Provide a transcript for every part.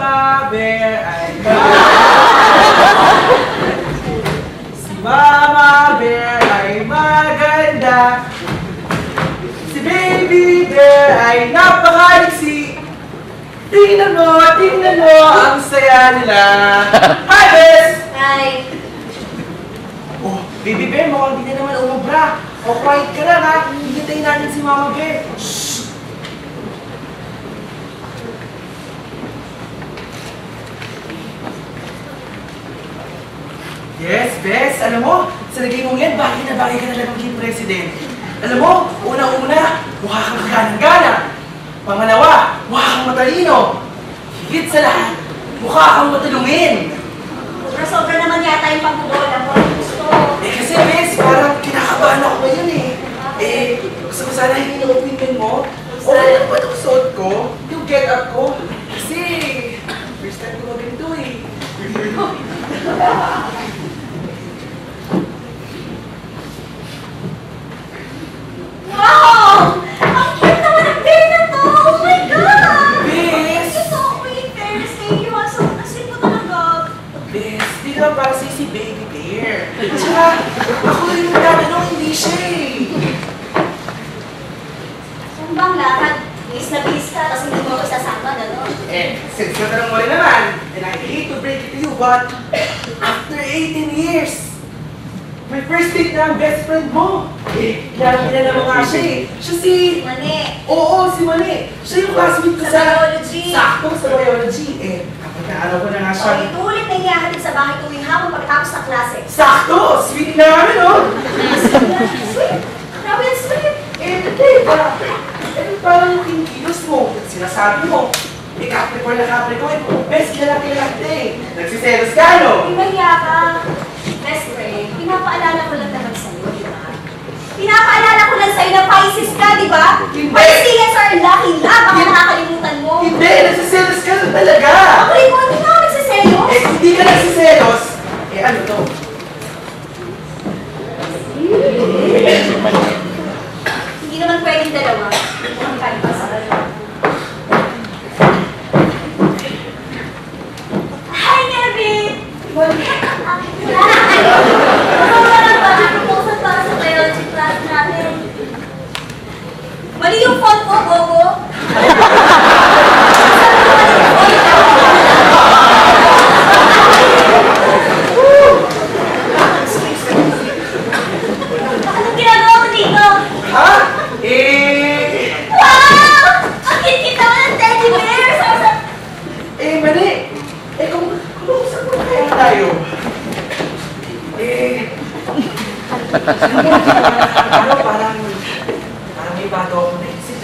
Mama Bear ay si Mama Bear ay maganda. Si Baby Bear ay napakaliksi. Tingnan mo, ang saya nila. Hi, Bess! Hi. Oh, Baby Bear, mukhang hindi na naman umubra. O, quiet ka lang ha. Hintayin natin si Mama Bear. Shhh! Yes, Bess. Alam mo, sa lagay mong yan, bagay na bagay ka na maging president. Alam mo, unang-una, mukha kang kaganang-gana. Pangalawa, mukha kang matalino. Higit sa lahat, mukha kang matulungin. Sobra naman yata yung pagbubola mo. Gusto. Kasi Bess, parang kinakabahan ako ngayon gusto ko sana hindi yung opinion mo. Okay lang ba itong suot ko? Yung get up ko? Kasi, first time ko ganito Wow! Ang cute naman ng bear na to! Oh my God! Bess! Ito ako yung Paris kayo. Ang sweet mo talaga. Bess, di naman para sa'yo si Baby Bear. Tsaka, ako yung nagtatanong, hindi siya Saan bang lahat? Bis na bis ka, tapos hindi mo ako isasama, gano'n? Since natanong mo rin naman, and I hate to break it to you, but after 18 years, my first date na ang best friend mo. Kilala mo nga siya Siya si... Mani. Oo, si Mani. Siya yung classmate ko Sa biology. Sakto, sa biology. Kapag naaraw ko na nga siya. Ulit na inihahatid sa bahay tuwing hapon pagkatapos ng klase. Sakto! Sweet na namin, oh! Sweet. Grabe yung sweet. Diba? Parang yung kilos mo. Sinasabi mo. Capricorn na Capricorn. Best kilala kita Nagsiselos ka, no? Imaya ka. Best friend, pinapaalala ko lang naman sa'yo, di ba? Pinapaalala ko lang sa'yo na Pisces ka, di ba? Hindi. Pisces are lucky lang. Baka nakakalimutan mo. Hindi! Nagsiselos ka na talaga! Ako rin mo, hindi na ako nagsiselos. Hindi ka nagsiselos. Ano to? Hindi naman pwedeng dalawa. Ang kalpa sa dalawa. Hi, Kevin! Proposal para sa biology class natin. Mali yung font mo, Gogo. Anong ginagawa mo dito? Ha? Wow! Ang cute-cute naman ng teddy bear! Mali. Kung saan mo kaya tayo? Parang may bago ako naisip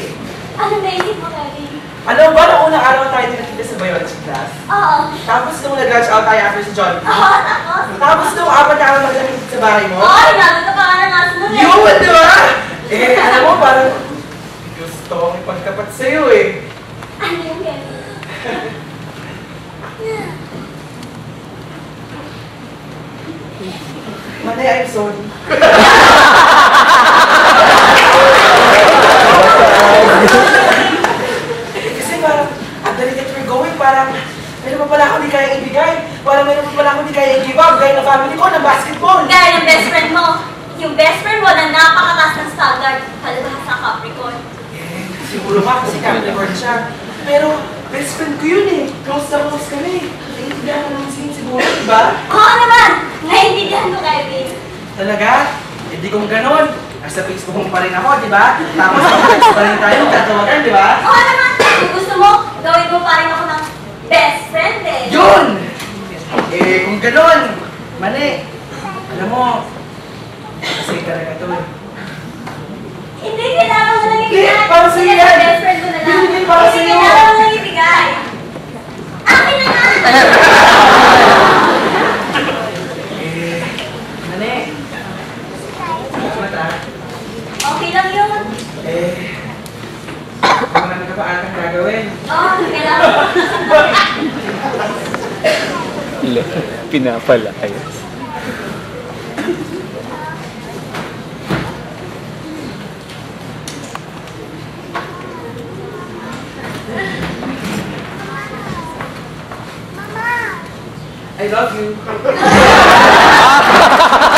Ano naisip mo, Kevin? Alam mo ba, nung unang araw tayo tinatita sa biology class? Oo. Tapos nung nag-lunch out tayo after sa John. Oo, tapos? Tapos nung apat na araw maglamig sa bahay mo. Ay, namin ka pa nga ng aso nun eh. Yun, di ba? Alam mo, parang gusto kong ipagtapat sa'yo Ano yung Kevin? Manay, I'm sorry. Kasi parang, at the rate that we're going, parang meron pa pala ako di kaya ibigay. Parang meron pa pala ako di kaya i-give up. Gaya ng family ko, ng basketball. Gaya ng best friend mo. Yung best friend mo na napakataas ng standard. Kalabahas ng Capricorn. Siguro nga kasi Capricorn siya. Pero best friend ko yun Close na close kami. Naiintindihan ko naman siguro, di ba? Oo naman! Naiintindihan mo, Kevin. Talaga? Hindi kong ganon. Nasa Facebook mo pa rin ako, di ba? Tapos pa rin tayo, tatawagan, di ba? Oo naman! Kung gusto mo, gawin mo pa rin ako ng best friend Yun! Kung ganon, Mani, alam mo, kasi talaga to Hindi, kailangan mo lang ibigay. Hindi, para sa'yo Sige, yan. best friend mo na lang. Hindi, para sa'yo. Kailangan mo lang ibigay. Akin na nga! Mani, Okay lang yun. marami ka pa atang gagawin. Oo, kailangan mo. Pinapalayas. I love you.